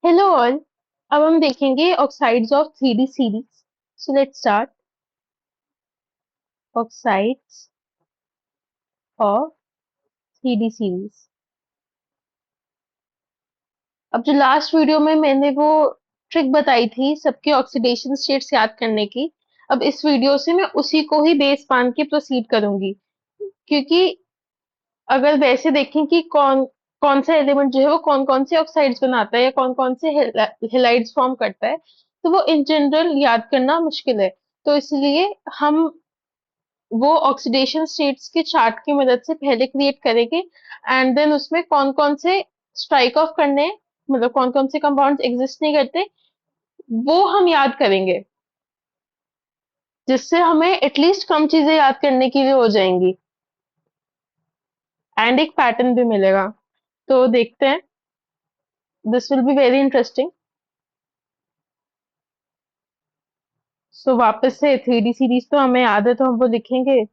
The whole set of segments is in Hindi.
Hello all. अब हम देखेंगे oxides of 3D series. So let's start. Oxides of 3D series. अब जो लास्ट वीडियो में मैंने वो ट्रिक बताई थी सबके ऑक्सीडेशन स्टेट्स याद करने की, अब इस वीडियो से मैं उसी को ही बेस मान के प्रोसीड करूंगी। क्योंकि अगर वैसे देखें कि कौन कौन सा एलिमेंट जो है वो कौन कौन से ऑक्साइड्स बनाता है या कौन कौन से हेलाइड्स फॉर्म करता है, तो वो इन जनरल याद करना मुश्किल है। तो इसलिए हम वो ऑक्सीडेशन स्टेट्स के चार्ट की मदद से पहले क्रिएट करेंगे, एंड देन उसमें कौन कौन से स्ट्राइक ऑफ करने हैं, मतलब कौन कौन से कंपाउंड्स एग्जिस्ट नहीं करते, वो हम याद करेंगे, जिससे हमें एटलीस्ट कम चीजें याद करने की भी हो जाएंगी एंड एक पैटर्न भी मिलेगा। तो देखते हैं, this will be very interesting. So वापस से 3D सीरीज तो हमें याद है, तो हम वो लिखेंगे।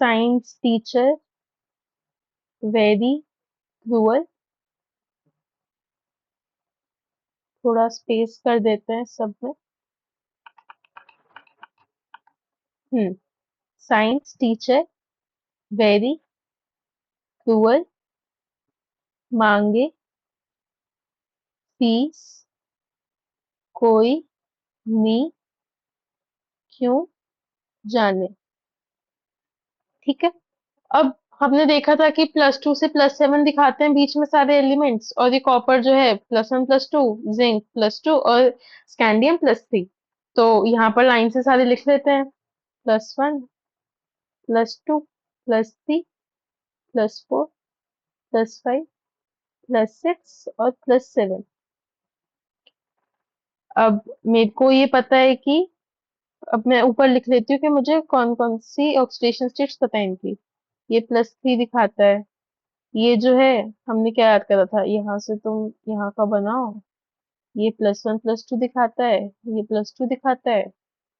Science teacher very cruel. थोड़ा स्पेस कर देते हैं सब में। साइंस टीचर वेरी क्रूअल, मांगे फीस कोई नी क्यों जाने। ठीक है। अब हमने देखा था कि +2 से +7 दिखाते हैं बीच में सारे एलिमेंट्स, और ये कॉपर जो है +1 +2, जिंक +2 और स्कैंडियम +3। तो यहाँ पर लाइन से सारे लिख लेते हैं। +1 +2 +3 +4 +5 +6 और +7। अब मेरे को ये पता है कि, अब मैं ऊपर लिख लेती हूँ कि मुझे कौन कौन सी ऑक्सीडेशन स्टेट्स पता है इनकी। ये +3 दिखाता है। ये जो है, हमने क्या याद करा था, यहाँ से तुम यहाँ का बनाओ। ये +1 +2 दिखाता है, ये +2 दिखाता है।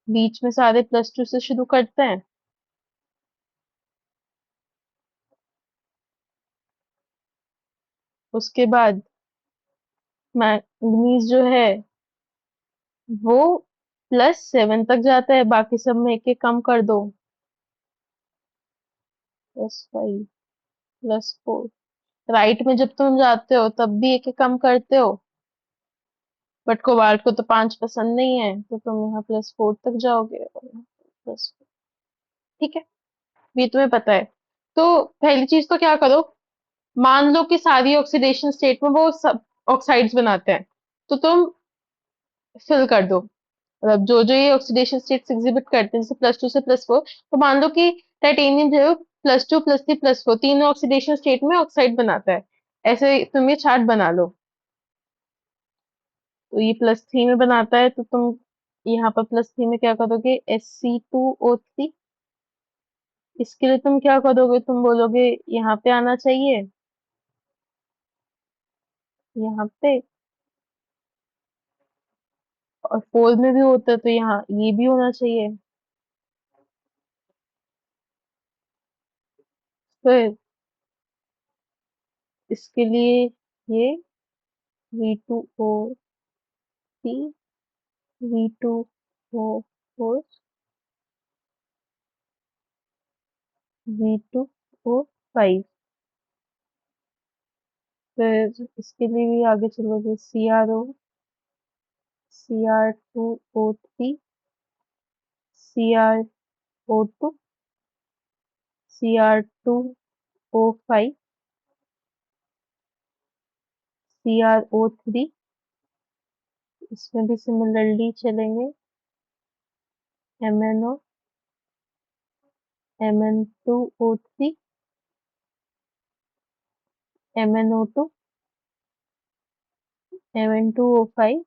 बीच में सारे +2 से शुरू करते हैं। उसके बाद मैंगनीज जो है वो +7 तक जाता है, बाकी सब में एक एक कम कर दो। +5 +4। राइट में जब तुम जाते हो तब भी एक एक कम करते हो, बट कोबाल्ट को तो 5 पसंद नहीं है, तो तुम यहाँ +4 तक जाओगे और प्लस। ठीक है, ये तुम्हें पता है। तो पहली चीज तो क्या करो, मान लो कि सारी ऑक्सीडेशन स्टेट में वो सब ऑक्साइड्स बनाते हैं, तो तुम फिल कर दो। मतलब जो जो ये ऑक्सीडेशन स्टेट्स एग्जिबिट करते हैं, जैसे +2 से +4, तो मान लो कि टाइटेनियम जो है +2 +3 +4 तीनों ऑक्सीडेशन स्टेट में ऑक्साइड बनाता है। ऐसे तुम ये चार्ट बना लो। तो ये +3 में बनाता है, तो तुम यहाँ पर +3 में क्या करोगे, Sc2O3। इसके लिए तुम क्या करोगे, तुम बोलोगे यहाँ पे आना चाहिए, यहाँ पे, और 4 में भी होता है तो यहाँ ये भी होना चाहिए। फिर इसके लिए ये V2O3, V2O4, V2O5। फिर इसके लिए भी आगे चलोगे, Cr2O3, Cr O2, Cr2O5, CrO3। इसमें भी सिमिलरली चलेंगे, MnO, Mn2O3, MnO2, Mn2O5,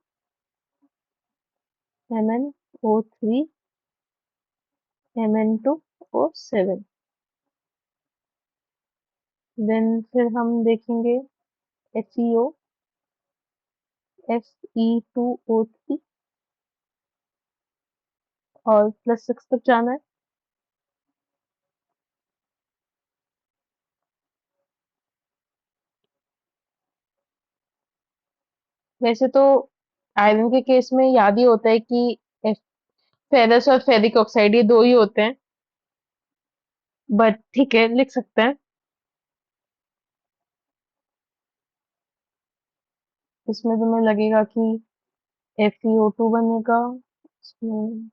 MnO3, Mn2O7। Then फिर हम देखेंगे FeO, Fe2O3, और +6 तक जाना है। वैसे तो आयरन के केस में याद ही होता है कि फेरस और फेरिक ऑक्साइड ये दो ही होते हैं, बट ठीक है लिख सकते हैं। इसमें तुम्हें लगेगा कि FeO2 बनेगा इसमें।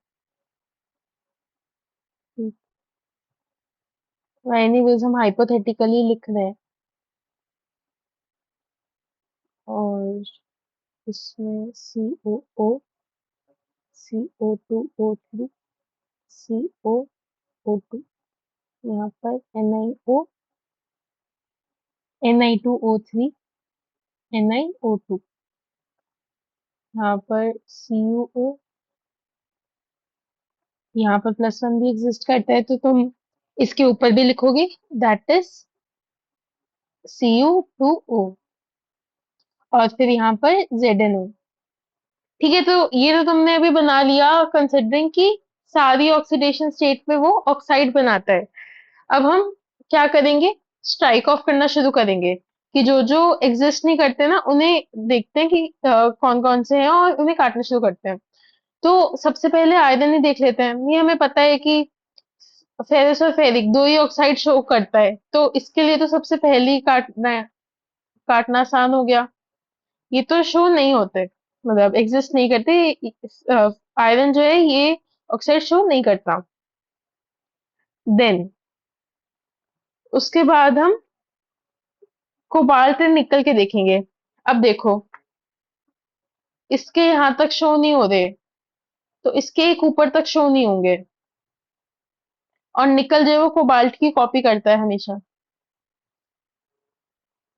एनीवेज हम हाइपोथेटिकली लिख रहे हैं। और इसमें CO2O3 CO O2, यहाँ पर Ni2O3 NiO2, यहाँ पर CuO, यहाँ पर +1 भी एग्जिस्ट करता है तो तुम इसके ऊपर भी लिखोगे, दैट इज Cu2O, और फिर यहाँ पर ZnO। ठीक है, तो ये तो तुमने अभी बना लिया कंसिडरिंग कि सारी ऑक्सीडेशन स्टेट में वो ऑक्साइड बनाता है। अब हम क्या करेंगे, स्ट्राइक ऑफ करना शुरू करेंगे कि जो जो एग्जिस्ट नहीं करते ना उन्हें देखते हैं कि कौन कौन से हैं और उन्हें काटना शुरू करते हैं। तो सबसे पहले आयरन ही देख लेते हैं। ये हमें पता है कि फेरस और फेरिक दो ही ऑक्साइड शो करता है, तो इसके लिए तो सबसे पहले ही काटना आसान हो गया। ये तो शो नहीं होते, मतलब एग्जिस्ट नहीं करते। आयरन जो है ये ऑक्साइड शो नहीं करता। देन उसके बाद हम कोबाल्ट एंड निकल के देखेंगे। अब देखो, इसके यहाँ तक शो नहीं हो रहे, तो इसके एक ऊपर तक शो नहीं होंगे। और निकल जो है वो कोबाल्ट की कॉपी करता है हमेशा।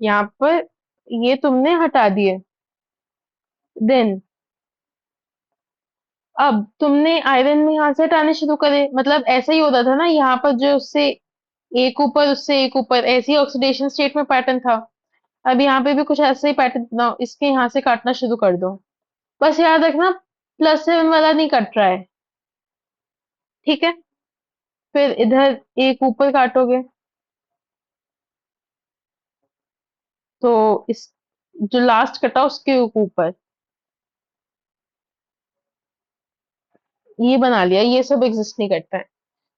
यहाँ पर ये तुमने हटा दिए। देन अब तुमने आयरन में यहाँ से हटाने शुरू करे, मतलब ऐसा ही होता था ना, यहाँ पर जो उससे एक ऊपर उससे एक ऊपर ऐसी ऑक्सीडेशन स्टेट में पैटर्न था। अब यहाँ पे भी कुछ ऐसे ही पैटर्न बनाओ, इसके यहाँ से काटना शुरू कर दो। बस याद रखना +7 वाला नहीं कट रहा है, ठीक है। फिर इधर एक ऊपर काटोगे, तो इस जो लास्ट कटा उसके ऊपर ये बना लिया। ये सब एग्जिस्ट नहीं करता है।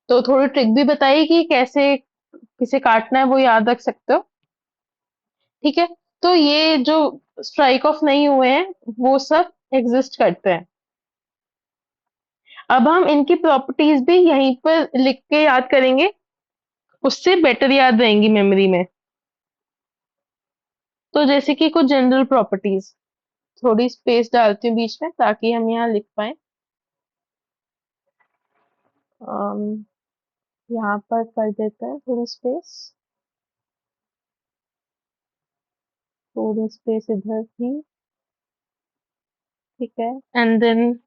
तो थोड़ी ट्रिक भी बताई कि कैसे किसे काटना है, वो याद रख सकते हो, ठीक है। तो ये जो स्ट्राइक ऑफ नहीं हुए हैं वो सब एग्जिस्ट करते हैं। अब हम इनकी प्रॉपर्टीज भी यहीं पर लिख के याद करेंगे, उससे बेटर याद रहेंगी मेमोरी में। तो जैसे कि कुछ जनरल प्रॉपर्टीज, थोड़ी स्पेस डालती हूँ बीच में ताकि हम यहाँ लिख पाए। अम, यहाँ पर कर देते हैं थोड़ी स्पेस, थोड़ी स्पेस इधर भी, ठीक है। एंड देन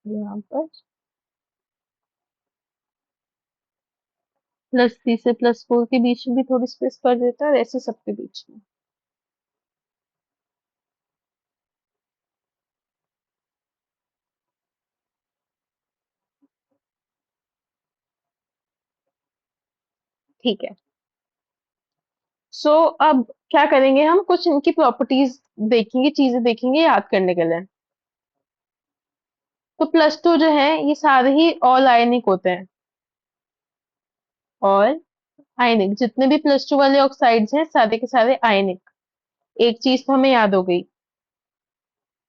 यहाँ पर +3 से +4 के बीच में भी थोड़ी स्पेस कर देता है, और ऐसे सबके बीच में। ठीक है। सो अब क्या करेंगे, हम कुछ इनकी प्रॉपर्टीज देखेंगे, चीजें देखेंगे याद करने के लिए। तो +2 जो है ये सारे ही ऑल आयनिक होते हैं। और आयनिक जितने भी +2 वाले ऑक्साइड्स हैं सारे के सारे आयनिक। एक चीज तो हमें याद हो गई।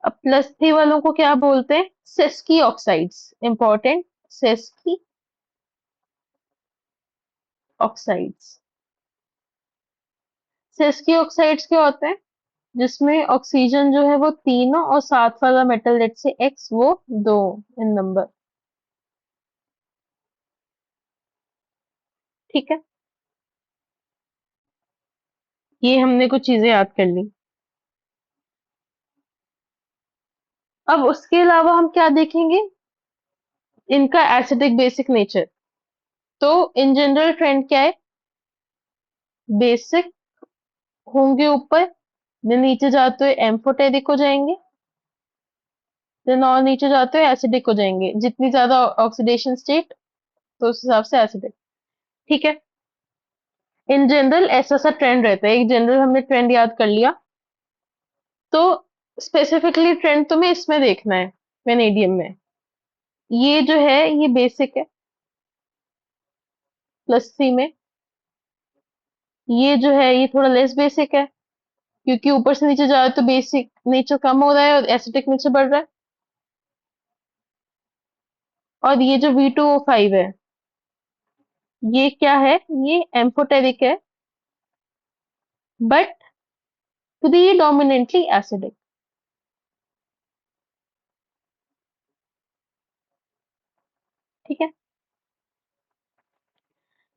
अब +3 वालों को क्या बोलते हैं, sesquioxides. Important, sesquioxides. Sesquioxides क्या होते हैं, जिसमें ऑक्सीजन जो है वो 3 और साथ वाला मेटल लेट से X वो 2 इन नंबर, ठीक है। ये हमने कुछ चीजें याद कर ली। अब उसके अलावा हम क्या देखेंगे, इनका एसिडिक बेसिक नेचर। तो इन जनरल ट्रेंड क्या है, बेसिक होंगे ऊपर, देन नीचे जाते हुए एम्फोटेरिक हो जाएंगे, देन और नीचे जाते हुए एसिडिक हो जाएंगे। जितनी ज्यादा ऑक्सीडेशन स्टेट तो उस हिसाब से एसिडिक, ठीक है। इन जनरल ऐसा सा ट्रेंड रहता है, एक जनरल हमने ट्रेंड याद कर लिया। तो स्पेसिफिकली ट्रेंड तुम्हें इसमें देखना है, वेनेडियम में। ये जो है ये बेसिक है, +3 में। ये जो है ये थोड़ा लेस बेसिक है, क्योंकि ऊपर से नीचे जा रहा है तो बेसिक नेचर कम हो रहा है और एसिडिक नेचर बढ़ रहा है। और ये जो V2O5 है, ये क्या है? ये एम्फोटेरिक है, बट प्रीडोमिनेंटली एसिडिक। ठीक है,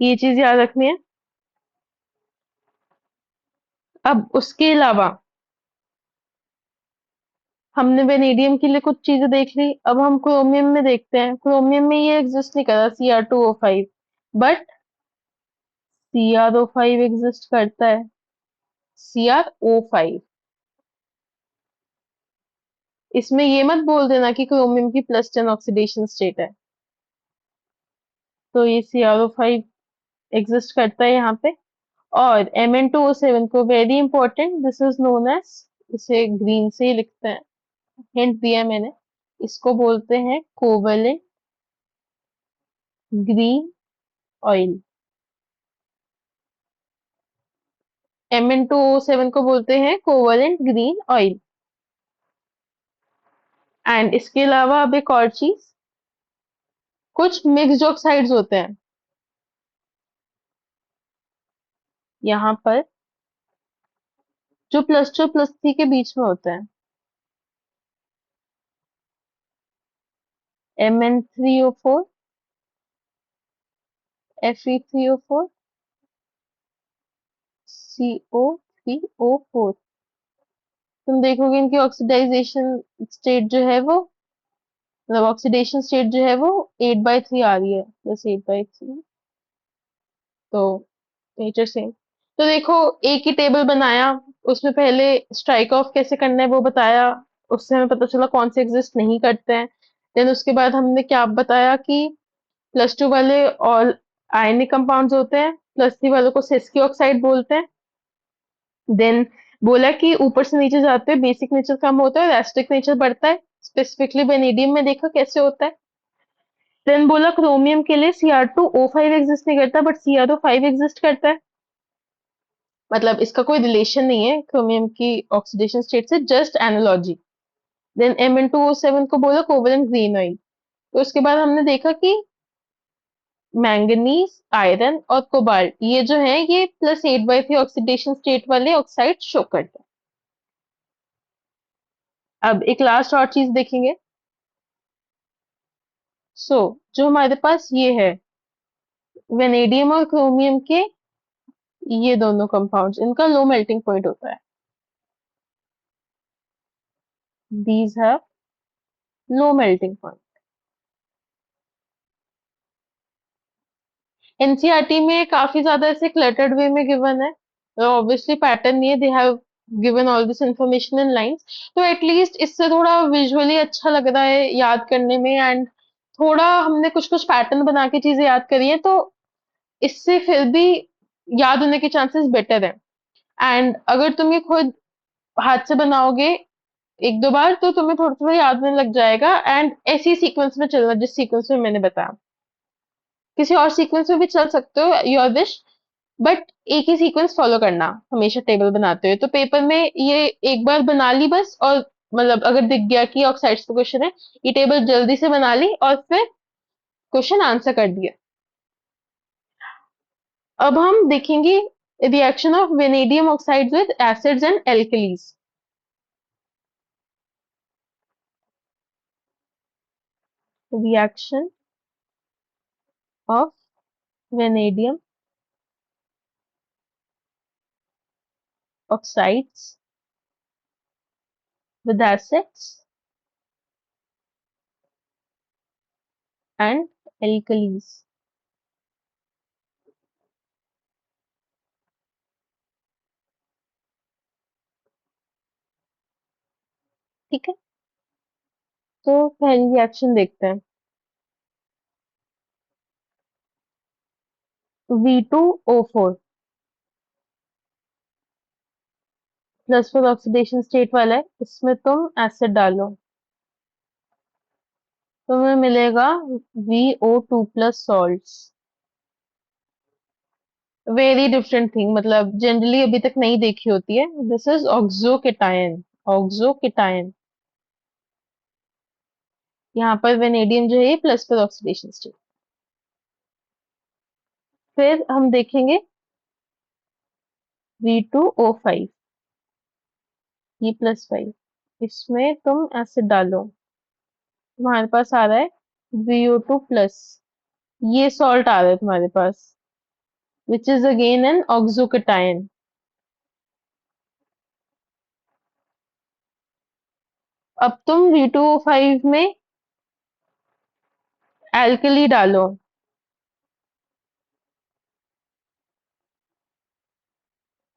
ये चीज याद रखनी है। अब उसके अलावा हमने वेनेडियम के लिए कुछ चीजें देख ली, अब हम क्रोमियम में देखते हैं। क्रोमियम में ये एग्जिस्ट नहीं कर रहा, Cr2O5, बट CrO5 एग्जिस्ट करता है। CrO5, इसमें ये मत बोल देना कि क्रोमियम की +10 ऑक्सीडेशन स्टेट है। तो ये CrO5 एग्जिस्ट करता है यहाँ पे। और Mn2O7 को, very important, this is known as, इसे ग्रीन से ही लिखते हैं, हिंट दिया मैंने, इसको बोलते हैं कोवेलेंट ग्रीन ऑयल। Mn2O7 को बोलते हैं कोवेलेंट ग्रीन ऑयल। एंड इसके अलावा अब एक और चीज, कुछ मिक्स्ड ऑक्साइड्स होते हैं यहाँ पर, जो +2 +3 के बीच में होते हैं। Mn3O4, Fe3O4, CO3O4। तुम देखोगे इनकी ऑक्सीडाइजेशन स्टेट जो है वो, मतलब ऑक्सीडेशन स्टेट जो है वो 8/3 आ रही है, +8/3। तो नेचर सेम। तो देखो, एक ही टेबल बनाया, उसमें पहले स्ट्राइक ऑफ कैसे करना है वो बताया, उससे हमें पता चला कौन से एग्जिस्ट नहीं करते हैं। देन उसके बाद हमने क्या बताया कि +2 वाले ऑल आयनिक कंपाउंड्स होते हैं, +3 वालों को सिस्की ऑक्साइड बोलते हैं। देन बोला कि ऊपर से नीचे जाते हैं बेसिक नेचर कम होता है और एसिडिक नेचर बढ़ता है। स्पेसिफिकली वेनेडियम में देखा कैसे होता है। देन बोला क्रोमियम के लिए Cr2O5 एग्जिस्ट नहीं करता, बट CrO5 एग्जिस्ट करता है। मतलब इसका कोई रिलेशन नहीं है क्रोमियम की ऑक्सीडेशन स्टेट से, जस्ट एनालॉजी। देन Mn2O7 को बोला कोवेलेंट ग्रीन ऑयल। तो उसके बाद हमने देखा कि मैंगनीज, आयरन और कोबाल्ट, ये जो है ये +8/3 ऑक्सीडेशन स्टेट वाले ऑक्साइड शो करते हैं। अब एक लास्ट और चीज देखेंगे। जो हमारे पास ये है, वेनेडियम और क्रोमियम के ये दोनों कंपाउंड्स, इनका लो मेल्टिंग पॉइंट होता है। These have low melting point. NCERT में काफी ज्यादा ऐसे क्लटर्ड वे में गिवन है, ऑब्वियसली पैटर्न नहीं है, they have given all this information in lines. तो एटलीस्ट इससे थोड़ा विजुअली अच्छा लग रहा है याद करने में, एंड थोड़ा हमने कुछ कुछ पैटर्न बना के चीजें याद करी है, तो इससे फिर भी याद होने के चांसेस बेटर है। एंड अगर तुम ये खुद हाथ से बनाओगे 1-2 बार, तो तुम्हें थोड़ा थोड़ा याद होने लग जाएगा। एंड ऐसी सीक्वेंस में चलना जिस सीक्वेंस में मैंने बताया, किसी और सीक्वेंस में भी चल सकते हो, योर विश, बट एक ही सीक्वेंस फॉलो करना हमेशा टेबल बनाते हुए। तो पेपर में ये एक बार बना ली बस, और मतलब अगर दिख गया कि ऑक्साइड्स का क्वेश्चन है, ये टेबल जल्दी से बना ली और फिर क्वेश्चन आंसर कर दिया। अब हम देखेंगे reaction of vanadium oxide with acids and alkalis. Reaction of vanadium oxides with acids and alkalis. ठीक है, तो पहली रिएक्शन देखते हैं। V2O4, plus four oxidation state वाला है, इसमें तुम एसिड डालो, तुम्हें मिलेगा VO2 plus salts. Very different thing, मतलब जनरली अभी तक नहीं देखी होती है। This is ऑक्सोकेटायन। ऑक्सोकेटायन, यहाँ पर वेनेडियम जो है ये प्लस पर ऑक्सीडेशन स्टेट। फिर हम देखेंगे V2O5, ये +5, इसमें तुम एसिड डालो, तुम्हारे पास आ रहा है VO2 प्लस, ये सॉल्ट आ रहा है तुम्हारे पास, विच इज अगेन एन ऑक्सोकेटायन। अब तुम V2O5 में एल्कली डालो।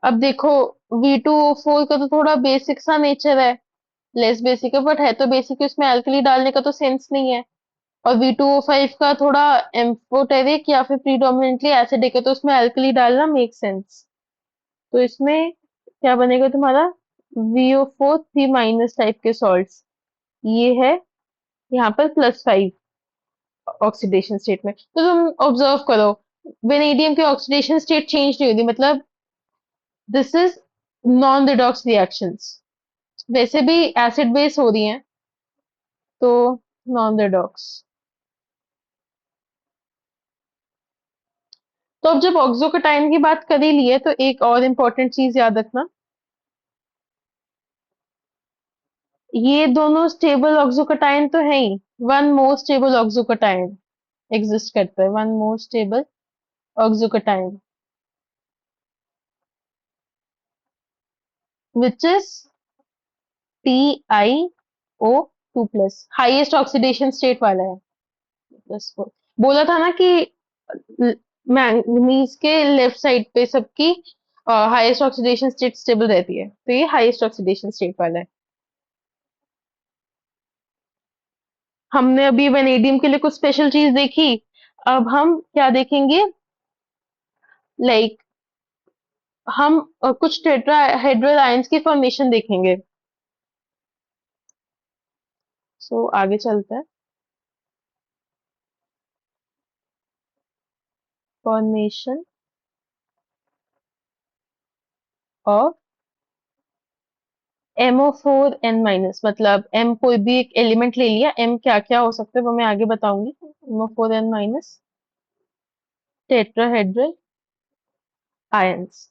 अब देखो, V2O4 का तो थोड़ा बेसिक सा नेचर है, लेस बेसिक है बट है तो बेसिक, उसमें एल्कली डालने का तो सेंस नहीं है। और V2O5 का थोड़ा एम्फोटेरिक या फिर प्रीडोमिनेंटली एसिडिक है, तो उसमें एल्कली डालना मेक सेंस। तो इसमें क्या बनेगा तुम्हारा, VO4 3 माइनस टाइप के सॉल्ट्स, ये है यहाँ पर +5 ऑक्सीडेशन स्टेट में। तो तुम ऑब्जर्व करो, वेनेडियम की ऑक्सीडेशन स्टेट चेंज नहीं होती, मतलब this is non redox reactions. वैसे भी एसिड बेस हो रही हैं, तो नॉन रिडॉक्स। तो अब जब ऑक्सोकेटाइन की बात कर ही ली है, तो एक और इम्पोर्टेंट चीज याद रखना, ये दोनों स्टेबल ऑक्सोकेटाइन तो है ही, one more stable oxocation exist करता है, one more stable oxocation, which is TiO2 plus, highest oxidation state वाला है। +4, बोला था ना कि मैंगनीज के लेफ्ट साइड पे सबकी हाईएस्ट ऑक्सीडेशन स्टेट स्टेबल रहती है, तो ये हाईएस्ट ऑक्सीडेशन स्टेट वाला है। हमने अभी वेनेडियम के लिए कुछ स्पेशल चीज देखी, अब हम क्या देखेंगे, लाइक हम कुछ टेट्राहेड्रल आयंस की फॉर्मेशन देखेंगे। सो आगे चलते हैं, फॉर्मेशन ऑफ MO4N-, मतलब M कोई भी एक एलिमेंट ले लिया, M क्या क्या हो सकता है वो मैं आगे बताऊंगी। MO4N-, tetrahedral ions.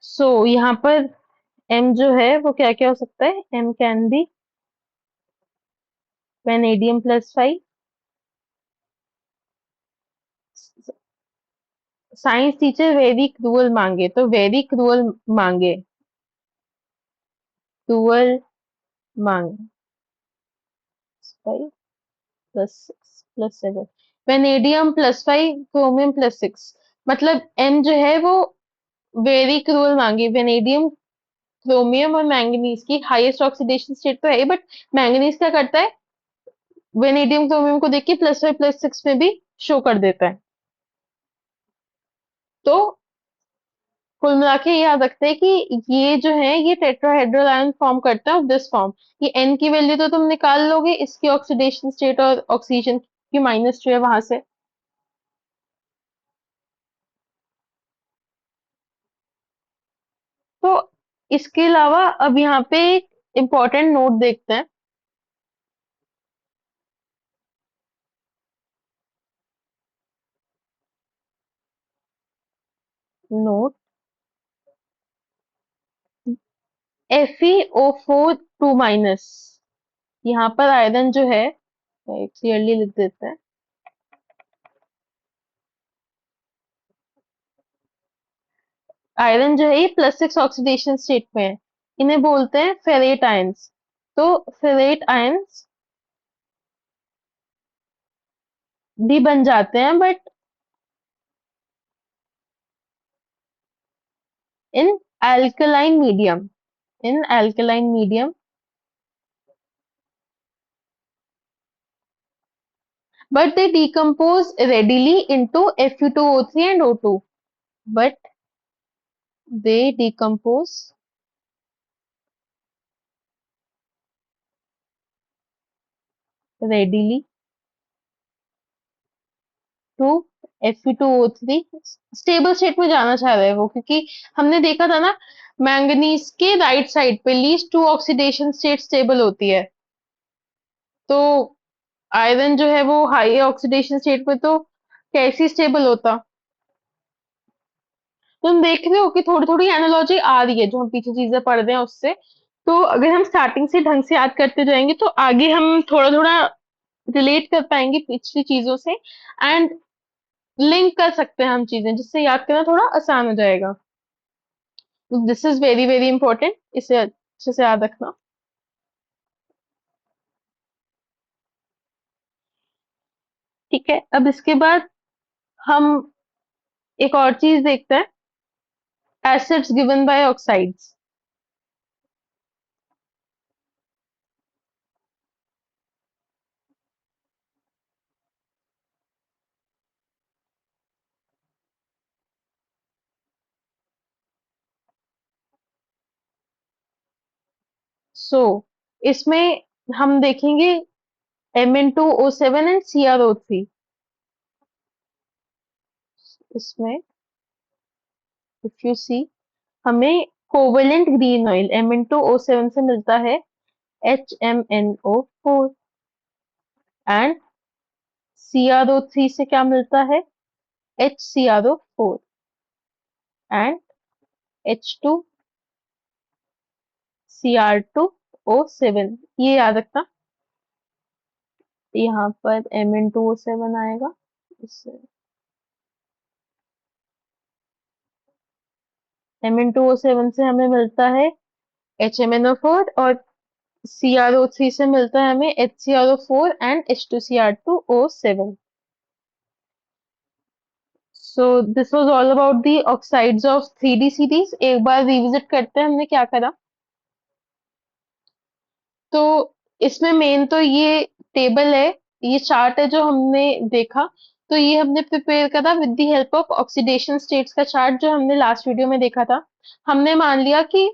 सो यहाँ पर M जो है वो क्या क्या हो सकता है, M can be vanadium +5। Science teacher very cruel मांगे, तो वेरी क्रूअल मांगे, क्रूअल मांगे, 5 + 6 + 7, वेनेडियम +5, क्रोमियम +6, मतलब एम जो है वो वेरी क्रूअल मांगे, वेनेडियम, क्रोमियम और मैंगनीज की हाईएस्ट ऑक्सीडेशन स्टेट तो है, बट मैंगनीज क्या करता है, वेनेडियम क्रोमियम को देख के +5 + 6 में भी शो कर देता है। तो कुल मिला के ये याद रखते हैं कि ये जो है ये टेट्राहेड्रल आयन फॉर्म करता है ऑफ दिस फॉर्म। ये एन की वैल्यू तो तुम निकाल लोगे, इसकी ऑक्सीडेशन स्टेट और ऑक्सीजन की माइनस जो है वहां से। तो इसके अलावा अब यहाँ पे एक इम्पोर्टेंट नोट देखते हैं। नोट, FeO4 2-, यहाँ पर आयरन जो है, क्लियरली लिख देते हैं, आयरन जो है ये +6 ऑक्सीडेशन स्टेट में है, इन्हें बोलते हैं फेरेट आयंस। तो फेरेट आयंस भी बन जाते हैं, but in alkaline medium, in alkaline medium, but they decompose readily into Fe2O3 and O2. But they decompose readily to Fe2O3। Stable state में जाना चाह रहे हैं वो, क्योंकि हमने देखा था ना, मैंगनीज के राइट साइड पे लीस्ट 2 ऑक्सीडेशन स्टेट स्टेबल होती है, तो आयरन जो है वो हाई ऑक्सीडेशन स्टेट में तो कैसी स्टेबल होता। तो हम देख रहे हो कि थोड़ी थोड़ी एनालॉजी आ रही है जो हम पीछे चीजें पढ़ रहे हैं उससे। तो अगर हम स्टार्टिंग से ढंग से याद करते जाएंगे तो आगे हम थोड़ा थोड़ा रिलेट कर पाएंगे पिछली चीजों से, एंड लिंक कर सकते हैं हम चीजें, जिससे याद करना थोड़ा आसान हो जाएगा। This is very very important, इसे अच्छे से याद रखना। ठीक है, अब इसके बाद हम एक और चीज देखते हैं, एसिड्स गिवन बाय ऑक्साइड्स। सो इसमें हम देखेंगे Mn2O7 एंड CrO3। इसमें इफ यू सी, हमें कोवेलेंट ग्रीन ऑयल Mn2O7 से मिलता है HMnO4, एंड CrO3 से क्या मिलता है HCrO4 एंड H2Cr2O7। ये याद रखना, यहाँ पर Mn2O7 आएगा, इससे Mn2O7 से हमें मिलता है HMnO4, और CrO3 से मिलता है हमें HCrO4 and H2Cr2O7। So this was all about the oxides of 3D series. एक बार रिविजिट करते हैं हमने क्या करा। तो इसमें मेन तो ये टेबल है, ये चार्ट है जो हमने देखा। तो ये हमने प्रिपेयर करा with the help of oxidation states का चार्ट, जो हमने लास्ट वीडियो में देखा था। हमने मान लिया कि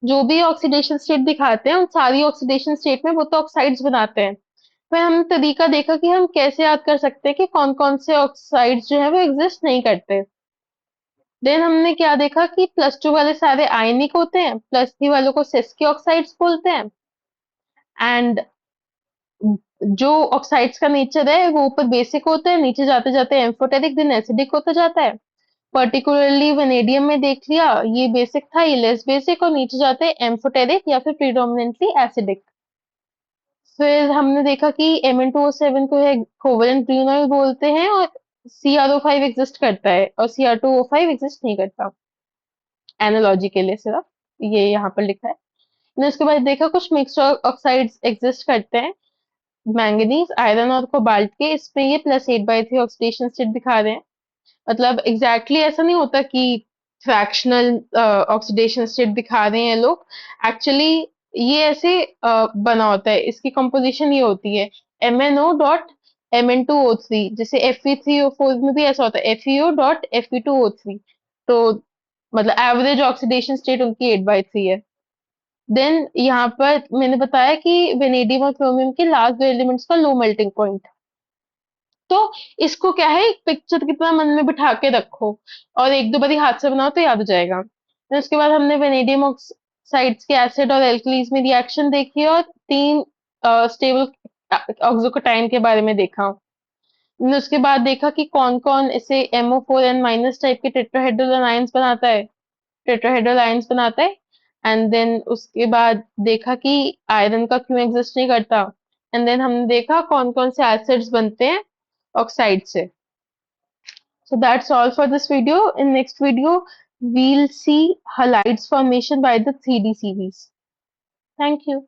जो भी ऑक्सीडेशन स्टेट दिखाते हैं उन सारी ऑक्सीडेशन स्टेट में वो तो ऑक्साइड्स बनाते हैं। फिर हमने तरीका देखा कि हम कैसे याद कर सकते हैं कि कौन कौन से ऑक्साइड्स जो है वो एग्जिस्ट नहीं करते। देन हमने क्या देखा कि +2 वाले सारे आयनिक होते हैं, +3 वालों को सेस के ऑक्साइड्स बोलते हैं, एंड जो ऑक्साइड्स का नेचर है वो ऊपर बेसिक होता है, नीचे जाते जाते एम्फोटेरिक देन एसिडिक होता जाता है। पर्टिकुलरली वेनेडियम में देख लिया, ये बेसिक था, ये लेस बेसिक, और नीचे जाते एम्फोटेरिक या फिर प्रीडोमिनेंटली एसिडिक। फिर हमने देखा कि Mn2O7 को है कोवेलेंट ग्रीन ऑयल बोलते हैं, और CrO5 एग्जिस्ट करता है और Cr2O5 एग्जिस्ट नहीं करता, एनालॉजी के लिए सिर्फ ये यहाँ पर लिखा है। मैंने उसके बाद देखा कुछ मिक्स्ड ऑक्साइड्स एग्जिस्ट करते हैं, मैंगनीज, आयरन और कोबाल्ट के। इसमें ये +8/3 ऑक्सीडेशन स्टेट दिखा रहे हैं। मतलब एग्जैक्टली ऐसा नहीं होता कि फ्रैक्शनल ऑक्सीडेशन स्टेट दिखा रहे हैं लोग। एक्चुअली ये ऐसे बना होता है, इसकी कंपोजिशन ये होती है MnO.Mn2O3, जैसे Fe3O4 में भी ऐसा होता है FeO.Fe2O3। तो मतलब एवरेज ऑक्सीडेशन स्टेट उनकी 8/3 है। देन यहाँ पर मैंने बताया कि वेनेडियम और क्रोमियम के लास्ट दो एलिमेंट्स का लो मेल्टिंग पॉइंट। तो इसको क्या है, एक पिक्चर की तरह मन में बिठा के रखो, और एक दो बारी हाथ से बनाओ तो याद हो जाएगा। फिर उसके बाद हमने वेनेडियम ऑक्साइड्स के एसिड और एल्कलीज में रिएक्शन देखी, और 3 स्टेबल ऑक्सोकेटाइन के बारे में देखा। हमने उसके बाद देखा कि कौन कौन ऐसे MO4N- टाइप के टेट्राहेड्रल आयंस बनाता है, टेट्राहेड्रल आयंस बनाता है। एंड देन उसके बाद देखा कि आयरन का क्यों एग्जिस्ट नहीं करता। एंड देन हमने देखा कौन कौन से एसिड्स बनते हैं ऑक्साइड से। So that's all for this video. In next video, we'll see halides formation by the 3D series. Thank you.